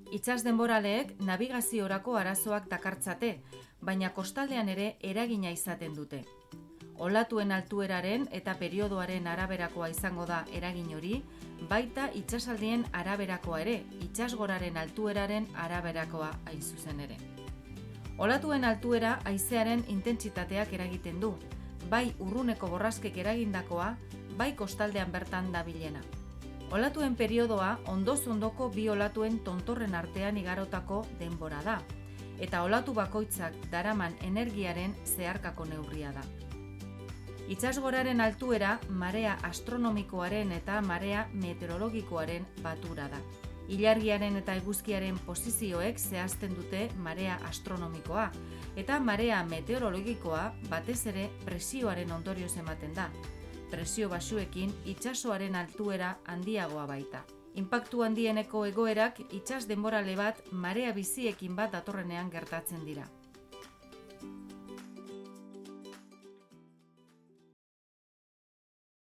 Itsas denboraleek nabigaziorako arazoak dakartzate, baina kostaldean ere eragina izaten dute. Olatuen altueraren eta periodoaren araberakoa izango da eragin hori, baita itsasaldien araberakoa ere, itsasgoraren altueraren araberakoa hain zuzen ere. Olatuen altuera haizearen intentsitateak eragiten du, bai urruneko borraskek eragindakoa, bai kostaldean bertan dabilena. Olatuen periodoa ondoz-ondoko bi olatuen tontorren artean igarotako denbora da, eta olatu bakoitzak daraman energiaren zeharkako neurria da. Itsasgoraren altuera marea astronomikoaren eta marea meteorologikoaren batura da. Ilargiaren eta eguzkiaren posizioek zehazten dute marea astronomikoa, eta marea meteorologikoa batez ere presioaren ondorioz ematen da. Presio baxuekin itsasoaren altuera handiagoa baita. Inpaktu handieneko egoerak itsas denborale bat marea biziekin bat datorrenean gertatzen dira.